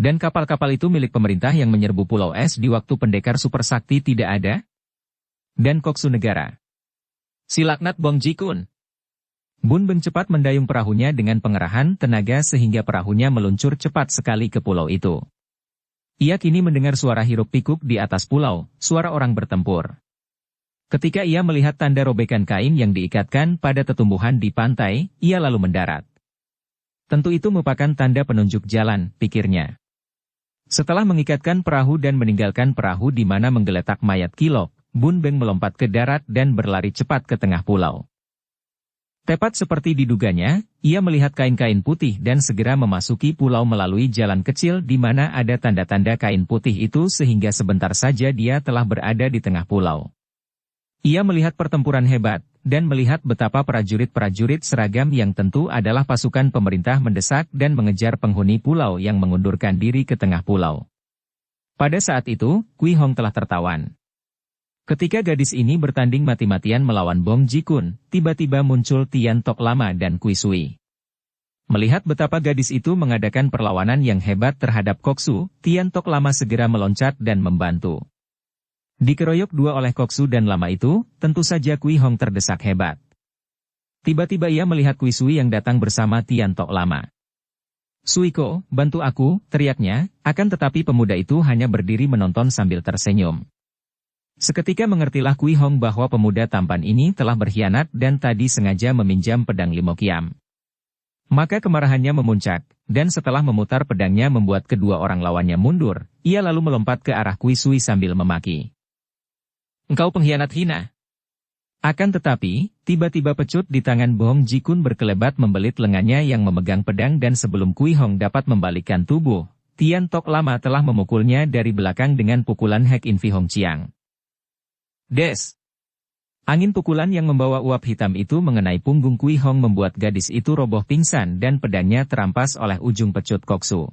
Dan kapal-kapal itu milik pemerintah yang menyerbu Pulau Es di waktu pendekar super sakti tidak ada? Dan Koksu negara. Si laknat Bong Jikun. Bun Beng cepat mendayung perahunya dengan pengerahan tenaga sehingga perahunya meluncur cepat sekali ke pulau itu. Ia kini mendengar suara hiruk-pikuk di atas pulau, suara orang bertempur. Ketika ia melihat tanda robekan kain yang diikatkan pada tetumbuhan di pantai, ia lalu mendarat. Tentu itu merupakan tanda penunjuk jalan, pikirnya. Setelah mengikatkan perahu dan meninggalkan perahu di mana menggeletak mayat Kilok, Bun Beng melompat ke darat dan berlari cepat ke tengah pulau. Tepat seperti diduganya, ia melihat kain-kain putih dan segera memasuki pulau melalui jalan kecil di mana ada tanda-tanda kain putih itu sehingga sebentar saja dia telah berada di tengah pulau. Ia melihat pertempuran hebat, dan melihat betapa prajurit-prajurit seragam yang tentu adalah pasukan pemerintah mendesak dan mengejar penghuni pulau yang mengundurkan diri ke tengah pulau. Pada saat itu, Kui Hong telah tertawan. Ketika gadis ini bertanding mati-matian melawan Bong Jikun, tiba-tiba muncul Tian Tok Lama dan Kui Sui. Melihat betapa gadis itu mengadakan perlawanan yang hebat terhadap Koksu, Tian Tok Lama segera meloncat dan membantu. Dikeroyok dua oleh Koksu dan Lama itu, tentu saja Kui Hong terdesak hebat. Tiba-tiba ia melihat Kui Sui yang datang bersama Tian Tok Lama. "Suiko, bantu aku," teriaknya, akan tetapi pemuda itu hanya berdiri menonton sambil tersenyum. Seketika mengertilah Kui Hong bahwa pemuda tampan ini telah berkhianat dan tadi sengaja meminjam pedang Limo Qiam. Maka kemarahannya memuncak, dan setelah memutar pedangnya membuat kedua orang lawannya mundur, ia lalu melompat ke arah Kui Sui sambil memaki. "Engkau pengkhianat hina!" Akan tetapi, tiba-tiba pecut di tangan Bong Jikun berkelebat membelit lengannya yang memegang pedang dan sebelum Kui Hong dapat membalikkan tubuh, Tian Tok Lama telah memukulnya dari belakang dengan pukulan Hek Invi Hong Chiang. Des! Angin pukulan yang membawa uap hitam itu mengenai punggung Kui Hong membuat gadis itu roboh pingsan dan pedangnya terampas oleh ujung pecut koksu.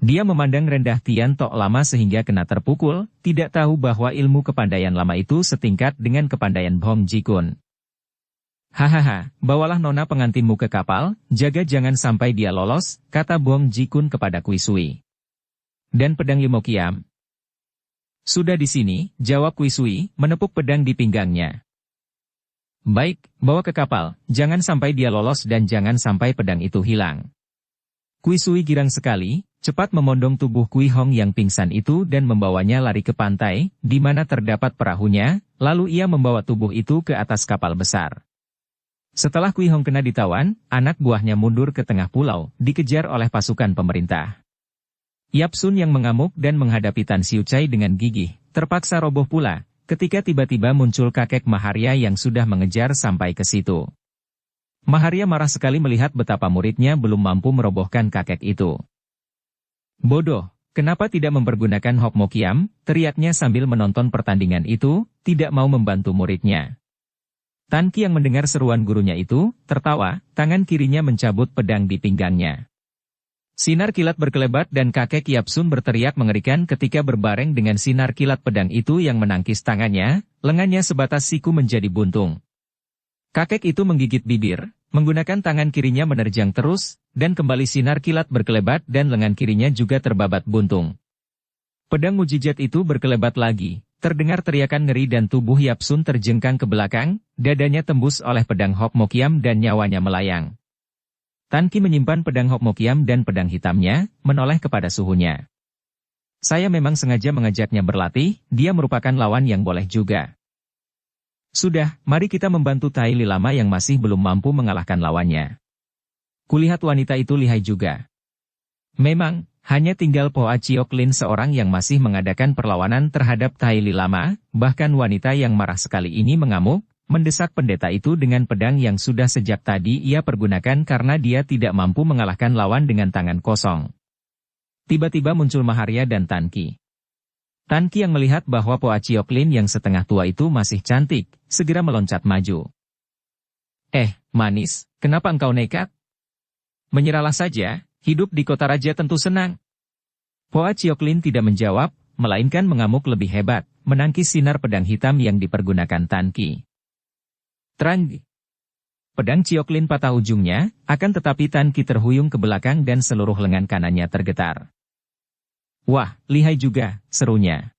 Dia memandang rendah Tian Tok Lama sehingga kena terpukul, tidak tahu bahwa ilmu kepandaian lama itu setingkat dengan kepandaian Bong Jikun. "Hahaha, bawalah nona pengantinmu ke kapal, jaga jangan sampai dia lolos," kata Bong Jikun kepada Kui Sui. "Dan pedang Limo Kiam?" "Sudah di sini," jawab Kui Sui, menepuk pedang di pinggangnya. "Baik, bawa ke kapal, jangan sampai dia lolos dan jangan sampai pedang itu hilang." Kui Sui girang sekali, cepat memondong tubuh Kui Hong yang pingsan itu dan membawanya lari ke pantai, di mana terdapat perahunya, lalu ia membawa tubuh itu ke atas kapal besar. Setelah Kui Hong kena ditawan, anak buahnya mundur ke tengah pulau, dikejar oleh pasukan pemerintah. Yap Sun yang mengamuk dan menghadapi Tan Siu Chai dengan gigih, terpaksa roboh pula, ketika tiba-tiba muncul kakek Maharya yang sudah mengejar sampai ke situ. Maharya marah sekali melihat betapa muridnya belum mampu merobohkan kakek itu. "Bodoh, kenapa tidak mempergunakan Hok Mo Kiam?" teriaknya sambil menonton pertandingan itu, tidak mau membantu muridnya. Tan Ki yang mendengar seruan gurunya itu, tertawa, tangan kirinya mencabut pedang di pinggangnya. Sinar kilat berkelebat dan kakek Yap Sun berteriak mengerikan ketika berbareng dengan sinar kilat pedang itu yang menangkis tangannya, lengannya sebatas siku menjadi buntung. Kakek itu menggigit bibir, menggunakan tangan kirinya menerjang terus, dan kembali sinar kilat berkelebat dan lengan kirinya juga terbabat buntung. Pedang mujizat itu berkelebat lagi, terdengar teriakan ngeri dan tubuh Yap Sun terjengkang ke belakang, dadanya tembus oleh pedang Hok Mo Kiam dan nyawanya melayang. Tan Ki menyimpan pedang Hok Mo Kiam dan pedang hitamnya, menoleh kepada suhunya. "Saya memang sengaja mengajaknya berlatih, dia merupakan lawan yang boleh juga." "Sudah, mari kita membantu Tai Li Lama yang masih belum mampu mengalahkan lawannya. Kulihat wanita itu lihai juga." Memang, hanya tinggal Poa Chiok Lin seorang yang masih mengadakan perlawanan terhadap Tai Li Lama, bahkan wanita yang marah sekali ini mengamuk, mendesak pendeta itu dengan pedang yang sudah sejak tadi ia pergunakan karena dia tidak mampu mengalahkan lawan dengan tangan kosong. Tiba-tiba muncul Maharya dan Tan Ki. Tan Ki yang melihat bahwa Poa Chiok Lin yang setengah tua itu masih cantik, segera meloncat maju. Manis, kenapa engkau nekat? Menyerahlah saja, hidup di kota raja tentu senang." Poa Chiok Lin tidak menjawab, melainkan mengamuk lebih hebat, menangkis sinar pedang hitam yang dipergunakan Tan Ki. Terang! Pedang Chiok Lin patah ujungnya, akan tetapi Tan Ki terhuyung ke belakang dan seluruh lengan kanannya tergetar. "Wah, lihai juga," serunya.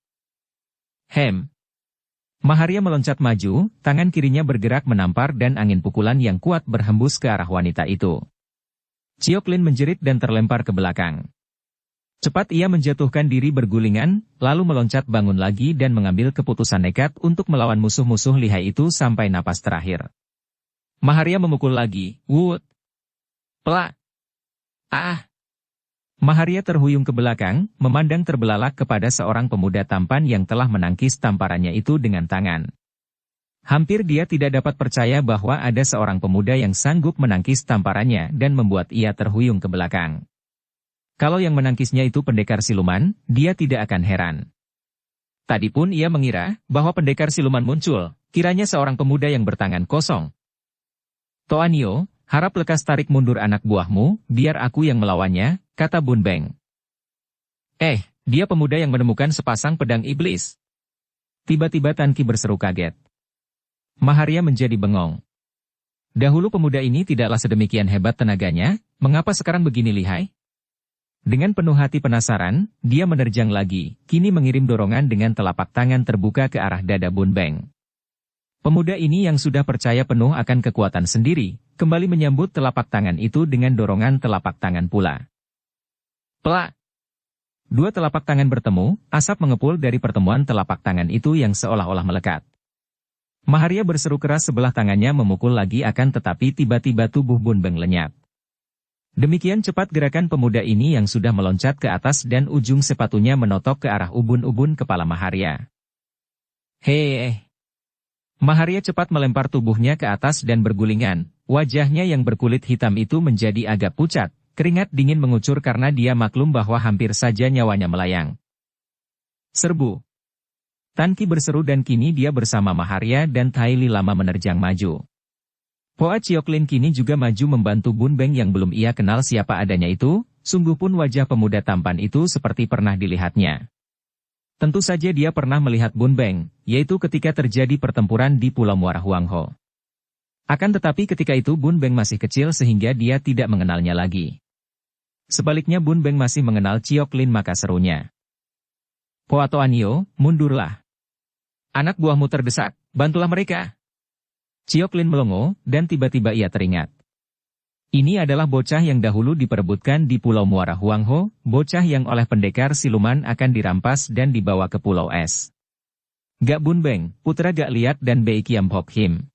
Maharya meloncat maju, tangan kirinya bergerak menampar dan angin pukulan yang kuat berhembus ke arah wanita itu. Chiok Lin menjerit dan terlempar ke belakang. Cepat ia menjatuhkan diri bergulingan, lalu meloncat bangun lagi dan mengambil keputusan nekat untuk melawan musuh-musuh lihai itu sampai napas terakhir. Maharya memukul lagi, "Wut! Pelak! Ah!" Maharya terhuyung ke belakang, memandang terbelalak kepada seorang pemuda tampan yang telah menangkis tamparannya itu dengan tangan. Hampir dia tidak dapat percaya bahwa ada seorang pemuda yang sanggup menangkis tamparannya dan membuat ia terhuyung ke belakang. Kalau yang menangkisnya itu pendekar siluman, dia tidak akan heran. Tadi pun ia mengira bahwa pendekar siluman muncul, kiranya seorang pemuda yang bertangan kosong. "Toanio, harap lekas tarik mundur anak buahmu, biar aku yang melawannya," kata Bun Beng. Dia pemuda yang menemukan sepasang pedang iblis." Tiba-tiba Tan Ki berseru kaget. Maharya menjadi bengong. Dahulu pemuda ini tidaklah sedemikian hebat tenaganya, mengapa sekarang begini lihai? Dengan penuh hati penasaran, dia menerjang lagi, kini mengirim dorongan dengan telapak tangan terbuka ke arah dada Bun Beng. Pemuda ini yang sudah percaya penuh akan kekuatan sendiri, kembali menyambut telapak tangan itu dengan dorongan telapak tangan pula. Plak! Dua telapak tangan bertemu, asap mengepul dari pertemuan telapak tangan itu yang seolah-olah melekat. Maharya berseru keras sebelah tangannya memukul lagi akan tetapi tiba-tiba tubuh Bun Beng lenyap. Demikian cepat gerakan pemuda ini yang sudah meloncat ke atas dan ujung sepatunya menotok ke arah ubun-ubun kepala Maharia. Hei! Maharia cepat melempar tubuhnya ke atas dan bergulingan. Wajahnya yang berkulit hitam itu menjadi agak pucat. Keringat dingin mengucur karena dia maklum bahwa hampir saja nyawanya melayang. Serbu! Tan Qi berseru dan kini dia bersama Maharia dan Tai Li Lama menerjang maju. Poa Chioklin kini juga maju membantu Bun Beng yang belum ia kenal siapa adanya itu, sungguh pun wajah pemuda tampan itu seperti pernah dilihatnya. Tentu saja dia pernah melihat Bun Beng, yaitu ketika terjadi pertempuran di Pulau Muara Huangho. Akan tetapi ketika itu Bun Beng masih kecil sehingga dia tidak mengenalnya lagi. Sebaliknya Bun Beng masih mengenal Chioklin maka serunya. Poa Toanio, mundurlah. Anak buahmu terdesak, bantulah mereka. Chioklin melongo, dan tiba-tiba ia teringat. Ini adalah bocah yang dahulu diperebutkan di Pulau Muara Huangho, bocah yang oleh pendekar siluman akan dirampas dan dibawa ke Pulau Es. Gak Bun Beng, putra Gak Liat dan Bei Kiam Hok Him.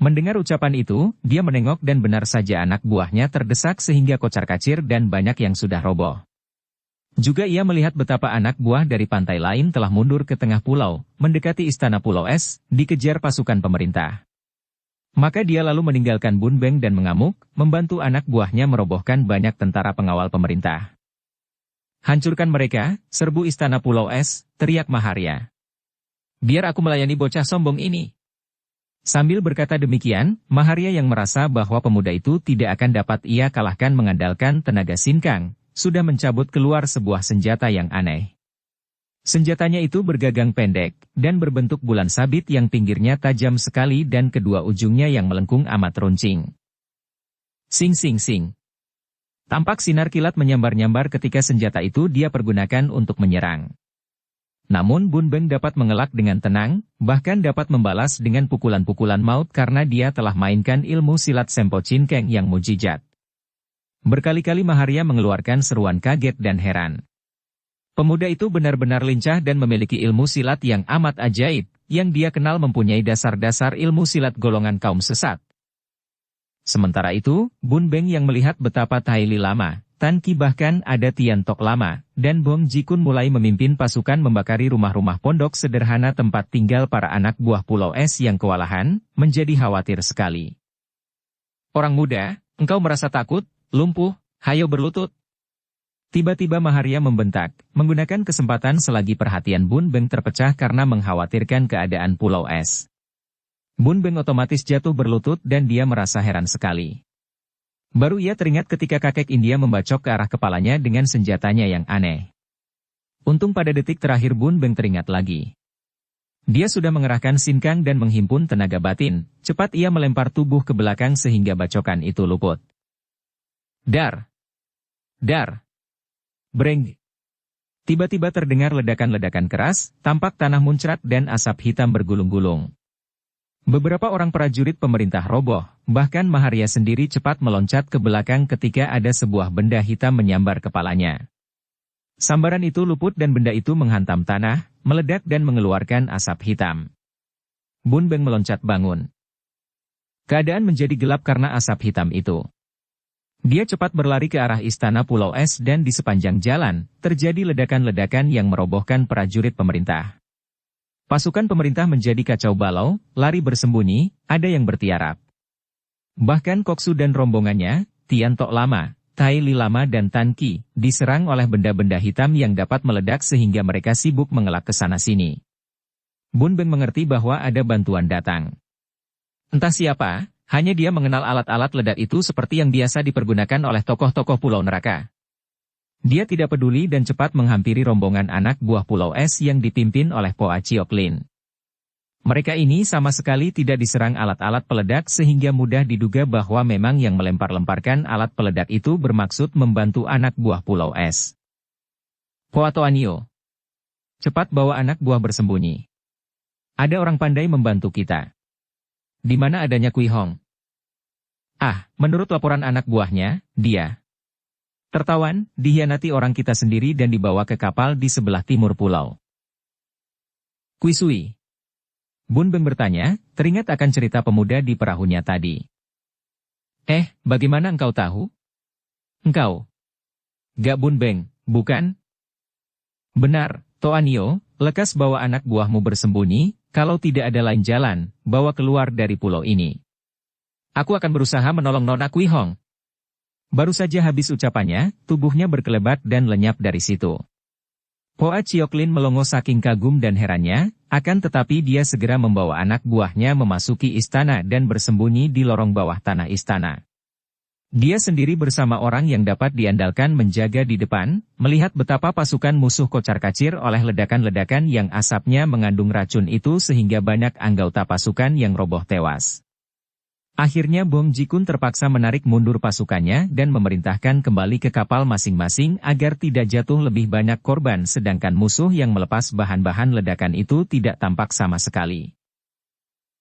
Mendengar ucapan itu, dia menengok dan benar saja anak buahnya terdesak sehingga kocar-kacir dan banyak yang sudah roboh. Juga ia melihat betapa anak buah dari pantai lain telah mundur ke tengah pulau, mendekati istana Pulau Es, dikejar pasukan pemerintah. Maka dia lalu meninggalkan Bun Beng dan mengamuk, membantu anak buahnya merobohkan banyak tentara pengawal pemerintah. Hancurkan mereka, serbu istana Pulau Es, teriak Maharia. Biar aku melayani bocah sombong ini. Sambil berkata demikian, Maharia yang merasa bahwa pemuda itu tidak akan dapat ia kalahkan mengandalkan tenaga sinkang, sudah mencabut keluar sebuah senjata yang aneh. Senjatanya itu bergagang pendek, dan berbentuk bulan sabit yang pinggirnya tajam sekali dan kedua ujungnya yang melengkung amat runcing. Sing sing sing. Tampak sinar kilat menyambar-nyambar ketika senjata itu dia pergunakan untuk menyerang. Namun Bun Beng dapat mengelak dengan tenang, bahkan dapat membalas dengan pukulan-pukulan maut karena dia telah mainkan ilmu silat Sempo Chin Keng yang mujizat. Berkali-kali Maharia mengeluarkan seruan kaget dan heran. Pemuda itu benar-benar lincah dan memiliki ilmu silat yang amat ajaib, yang dia kenal mempunyai dasar-dasar ilmu silat golongan kaum sesat. Sementara itu, Bun Beng yang melihat betapa Tai Li Lama, Tan Qi bahkan ada Tian Tok Lama, dan Bong Jikun mulai memimpin pasukan membakari rumah-rumah pondok sederhana tempat tinggal para anak buah Pulau Es yang kewalahan, menjadi khawatir sekali. Orang muda, engkau merasa takut? Lumpuh, hayo berlutut. Tiba-tiba Maharia membentak, menggunakan kesempatan selagi perhatian Bun Beng terpecah karena mengkhawatirkan keadaan Pulau Es. Bun Beng otomatis jatuh berlutut dan dia merasa heran sekali. Baru ia teringat ketika kakek India membacok ke arah kepalanya dengan senjatanya yang aneh. Untung pada detik terakhir Bun Beng teringat lagi. Dia sudah mengerahkan sinkang dan menghimpun tenaga batin, cepat ia melempar tubuh ke belakang sehingga bacokan itu luput. Dar! Dar! Breng! Tiba-tiba terdengar ledakan-ledakan keras, tampak tanah muncrat dan asap hitam bergulung-gulung. Beberapa orang prajurit pemerintah roboh, bahkan Maharia sendiri cepat meloncat ke belakang ketika ada sebuah benda hitam menyambar kepalanya. Sambaran itu luput dan benda itu menghantam tanah, meledak dan mengeluarkan asap hitam. Bun Beng meloncat bangun. Keadaan menjadi gelap karena asap hitam itu. Dia cepat berlari ke arah istana Pulau Es dan di sepanjang jalan, terjadi ledakan-ledakan yang merobohkan prajurit pemerintah. Pasukan pemerintah menjadi kacau balau, lari bersembunyi, ada yang bertiarap. Bahkan Koksu dan rombongannya, Tian Tok Lama, Tai Li Lama dan Tan Qi, diserang oleh benda-benda hitam yang dapat meledak sehingga mereka sibuk mengelak ke sana-sini. Bun Beng mengerti bahwa ada bantuan datang. Entah siapa, hanya dia mengenal alat-alat ledak itu seperti yang biasa dipergunakan oleh tokoh-tokoh Pulau Neraka. Dia tidak peduli dan cepat menghampiri rombongan anak buah Pulau Es yang dipimpin oleh Poa Chioklin. Mereka ini sama sekali tidak diserang alat-alat peledak sehingga mudah diduga bahwa memang yang melempar-lemparkan alat peledak itu bermaksud membantu anak buah Pulau Es. Poa Toanio, cepat bawa anak buah bersembunyi. Ada orang pandai membantu kita. Di mana adanya Kui Hong? Ah, menurut laporan anak buahnya, dia tertawan, dihianati orang kita sendiri dan dibawa ke kapal di sebelah timur pulau. Kui Sui. Bun Beng bertanya, teringat akan cerita pemuda di perahunya tadi. Bagaimana engkau tahu? Engkau. Gak Bun Beng, bukan? Benar, Toanio, lekas bawa anak buahmu bersembunyi, kalau tidak ada lain jalan, bawa keluar dari pulau ini. Aku akan berusaha menolong Nona Kui Hong. Baru saja habis ucapannya, tubuhnya berkelebat dan lenyap dari situ. Hoa Chioklin melongo saking kagum dan herannya, akan tetapi dia segera membawa anak buahnya memasuki istana dan bersembunyi di lorong bawah tanah istana. Dia sendiri bersama orang yang dapat diandalkan menjaga di depan, melihat betapa pasukan musuh kocar-kacir oleh ledakan-ledakan yang asapnya mengandung racun itu sehingga banyak anggota pasukan yang roboh tewas. Akhirnya Bong Jikun terpaksa menarik mundur pasukannya dan memerintahkan kembali ke kapal masing-masing agar tidak jatuh lebih banyak korban sedangkan musuh yang melepas bahan-bahan ledakan itu tidak tampak sama sekali.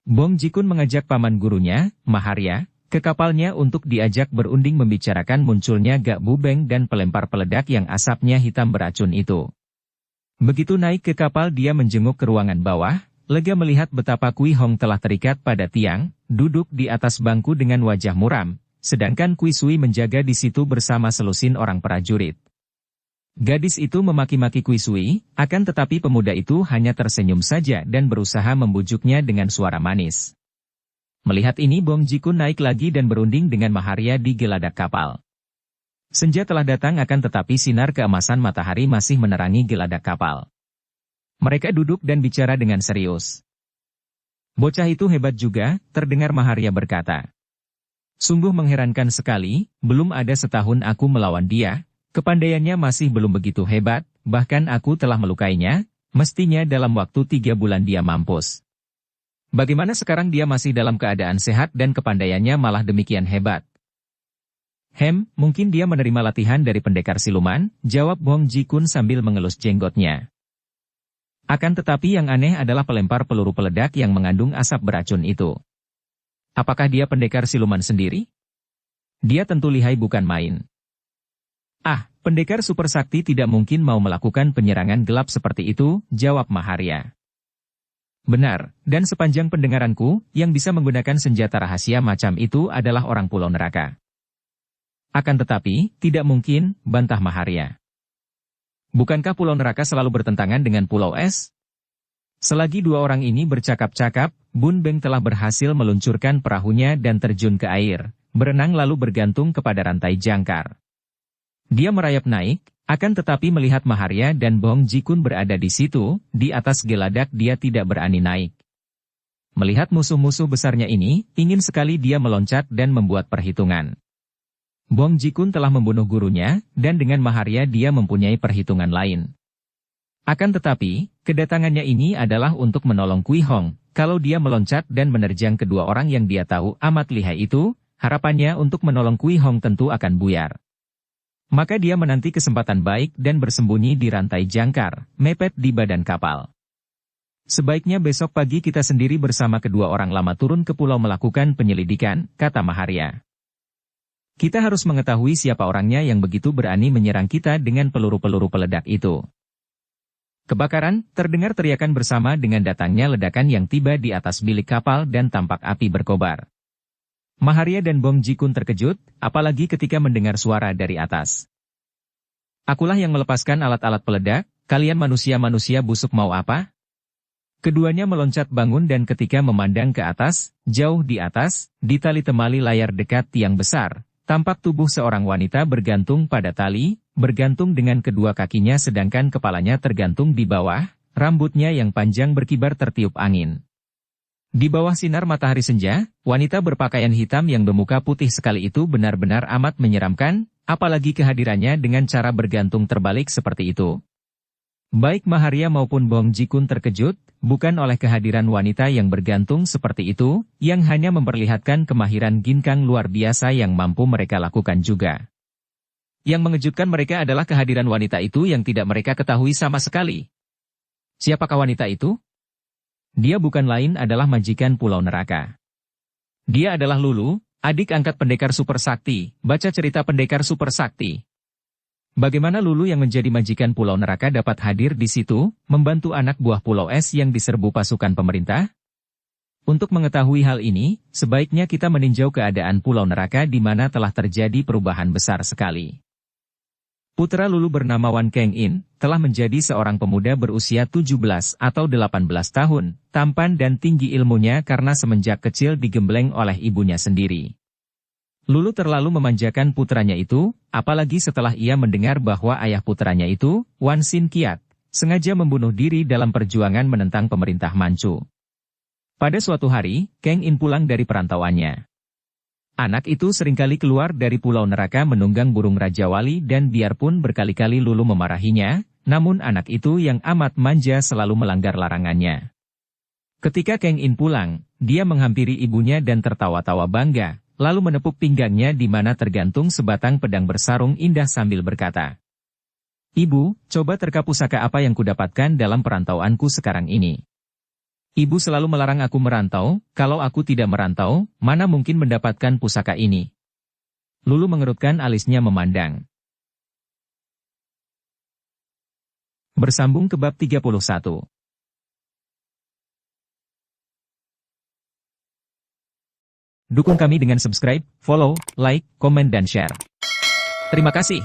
Bong Jikun mengajak paman gurunya, Maharya, ke kapalnya untuk diajak berunding membicarakan munculnya Gak Bu Beng dan pelempar peledak yang asapnya hitam beracun itu. Begitu naik ke kapal dia menjenguk ke ruangan bawah, lega melihat betapa Kui Hong telah terikat pada tiang, duduk di atas bangku dengan wajah muram, sedangkan Kui Sui menjaga di situ bersama selusin orang prajurit. Gadis itu memaki-maki Kui Sui, akan tetapi pemuda itu hanya tersenyum saja dan berusaha membujuknya dengan suara manis. Melihat ini Bong Jikun naik lagi dan berunding dengan Maharya di geladak kapal. Senja telah datang akan tetapi sinar keemasan matahari masih menerangi geladak kapal. Mereka duduk dan bicara dengan serius. Bocah itu hebat juga, terdengar Maharya berkata. Sungguh mengherankan sekali, belum ada setahun aku melawan dia, kepandaiannya masih belum begitu hebat, bahkan aku telah melukainya, mestinya dalam waktu 3 bulan dia mampus. Bagaimana sekarang dia masih dalam keadaan sehat dan kepandaiannya malah demikian hebat? Mungkin dia menerima latihan dari pendekar siluman, jawab Bong Jikun sambil mengelus jenggotnya. Akan tetapi yang aneh adalah pelempar peluru peledak yang mengandung asap beracun itu. Apakah dia pendekar siluman sendiri? Dia tentu lihai bukan main. Pendekar super sakti tidak mungkin mau melakukan penyerangan gelap seperti itu, jawab Maharya. Benar, dan sepanjang pendengaranku, yang bisa menggunakan senjata rahasia macam itu adalah orang Pulau Neraka. Akan tetapi, tidak mungkin, bantah Maharya. Bukankah Pulau Neraka selalu bertentangan dengan Pulau Es? Selagi dua orang ini bercakap-cakap, Bun Beng telah berhasil meluncurkan perahunya dan terjun ke air, berenang lalu bergantung kepada rantai jangkar. Dia merayap naik, akan tetapi melihat Maharya dan Bong Jikun berada di situ, di atas geladak dia tidak berani naik. Melihat musuh-musuh besarnya ini, ingin sekali dia meloncat dan membuat perhitungan. Bong Jikun telah membunuh gurunya, dan dengan Maharya dia mempunyai perhitungan lain. Akan tetapi, kedatangannya ini adalah untuk menolong Kui Hong. Kalau dia meloncat dan menerjang kedua orang yang dia tahu amat lihai itu, harapannya untuk menolong Kui Hong tentu akan buyar. Maka dia menanti kesempatan baik dan bersembunyi di rantai jangkar, mepet di badan kapal. Sebaiknya besok pagi kita sendiri bersama kedua orang lama turun ke pulau melakukan penyelidikan, kata Maharya. Kita harus mengetahui siapa orangnya yang begitu berani menyerang kita dengan peluru-peluru peledak itu. Kebakaran, terdengar teriakan bersama dengan datangnya ledakan yang tiba di atas bilik kapal dan tampak api berkobar. Maharya dan Bong Jikun terkejut, apalagi ketika mendengar suara dari atas. Akulah yang melepaskan alat-alat peledak, kalian manusia-manusia busuk mau apa? Keduanya meloncat bangun dan ketika memandang ke atas, jauh di atas, di tali temali layar dekat tiang besar, tampak tubuh seorang wanita bergantung pada tali, bergantung dengan kedua kakinya sedangkan kepalanya tergantung di bawah, rambutnya yang panjang berkibar tertiup angin. Di bawah sinar matahari senja, wanita berpakaian hitam yang bermuka putih sekali itu benar-benar amat menyeramkan, apalagi kehadirannya dengan cara bergantung terbalik seperti itu. Baik Maharya maupun Bong Jikun terkejut, bukan oleh kehadiran wanita yang bergantung seperti itu, yang hanya memperlihatkan kemahiran ginkang luar biasa yang mampu mereka lakukan juga. Yang mengejutkan mereka adalah kehadiran wanita itu yang tidak mereka ketahui sama sekali. Siapakah wanita itu? Dia bukan lain adalah majikan Pulau Neraka. Dia adalah Lulu, adik angkat pendekar super sakti, baca cerita pendekar super sakti. Bagaimana Lulu yang menjadi majikan Pulau Neraka dapat hadir di situ, membantu anak buah Pulau Es yang diserbu pasukan pemerintah? Untuk mengetahui hal ini, sebaiknya kita meninjau keadaan Pulau Neraka di mana telah terjadi perubahan besar sekali. Putra Lulu bernama Wan Keng In, telah menjadi seorang pemuda berusia 17 atau 18 tahun, tampan dan tinggi ilmunya karena semenjak kecil digembleng oleh ibunya sendiri. Lulu terlalu memanjakan putranya itu, apalagi setelah ia mendengar bahwa ayah putranya itu, Wan Sin Kiat, sengaja membunuh diri dalam perjuangan menentang pemerintah Manchu. Pada suatu hari, Keng In pulang dari perantauannya. Anak itu seringkali keluar dari Pulau Neraka menunggang burung Raja Wali dan biarpun berkali-kali Lulu memarahinya, namun anak itu yang amat manja selalu melanggar larangannya. Ketika Keng In pulang, dia menghampiri ibunya dan tertawa-tawa bangga, lalu menepuk pinggangnya di mana tergantung sebatang pedang bersarung indah sambil berkata, "Ibu, coba terka pusaka apa yang kudapatkan dalam perantauanku sekarang ini. Ibu selalu melarang aku merantau, kalau aku tidak merantau, mana mungkin mendapatkan pusaka ini?" Lulu mengerutkan alisnya memandang. Bersambung ke bab 31. Dukung kami dengan subscribe, follow, like, komen dan share. Terima kasih.